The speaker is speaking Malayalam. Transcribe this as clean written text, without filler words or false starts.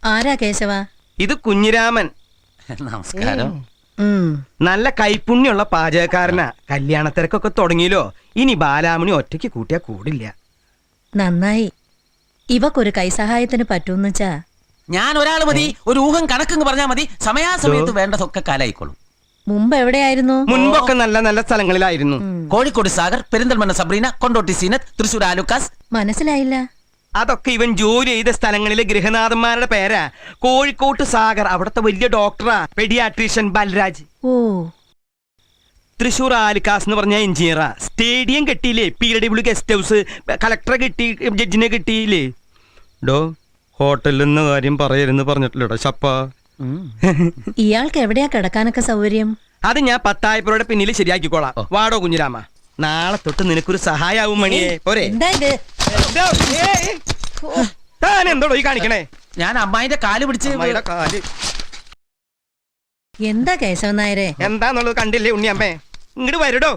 ആരാ കേശവ? ഇത് കുഞ്ഞിരാമൻ. നമസ്കാരം. നല്ല കൈപ്പുണ്യുള്ള പാചകക്കാരനാ. കല്യാണത്തിരക്കൊക്കെ തുടങ്ങിയല്ലോ. ഇനി ബാലാമണി ഒറ്റയ്ക്ക് കൂട്ടിയാ കൂടില്ല. നന്നായി. ഇവക്കൊരു കൈസഹായത്തിന് പറ്റൂന്ന് വെച്ചാ ഞാൻ ഒരാൾ മതി. ഒരു ഊഹം കണക്കെന്ന് പറഞ്ഞാ മതി. സമയാസമയത്ത് വേണ്ടതൊക്കെ കാലായിക്കോളും. മുമ്പ് എവിടെയായിരുന്നു? മുൻപൊക്കെ നല്ല നല്ല സ്ഥലങ്ങളിലായിരുന്നു. കോഴിക്കോട് സാഗർ, പെരിന്തൽമണ്ണ സബ്രീന, കൊണ്ടോട്ടി സീനത്ത്, തൃശൂർ ആലുക്കാസ്. മനസ്സിലായില്ല. അതൊക്കെ ഇവൻ ജോലി ചെയ്ത സ്ഥലങ്ങളിലെ ഗൃഹനാഥന്മാരുടെ പേരാ. കോഴിക്കോട്ട് സാഗർ അവിടത്തെ വലിയ ഡോക്ടറാ, പെഡിയാട്രീഷ്യൻ ബൽരാജ്. ഓ. തൃശൂർ ആലുക്കാസ് എന്ന് പറഞ്ഞ എഞ്ചിനീയറാ. സ്റ്റേഡിയം കെട്ടിയില്ലേ, PW ഗസ്റ്റ് ഹൗസ്. കളക്ടറെ കിട്ടി, ജഡ്ജിനെ കിട്ടിയില്ലേ. ഡോ ഹോട്ടലിൽ നിന്ന് കാര്യം പറയരുന്ന് പറഞ്ഞിട്ടില്ലടോ ശപ്പ. ഇയാൾക്ക് എവിടെയാ കിടക്കാനൊക്കെ സൗകര്യം? അത് ഞാൻ 10,000 പിന്നിൽ ശരിയാക്കിക്കോളാം. വാടോ കുഞ്ഞിരാമ, നാളെ തൊട്ട് നിനക്കൊരു സഹായാവും മണിയെ. പോരെ? എന്താ ഇത്? താൻ എന്തോടോ ഈ കാണിക്കണേ? ഞാൻ അമ്മായിന്റെ കാല് പിടിച്ച്. കാല് എന്താ കേശവൻ നായരെ? എന്താന്നുള്ളത് കണ്ടില്ലേ ഉണ്ണിയമ്മേ? ഇങ്ങോട്ട് വരടോ.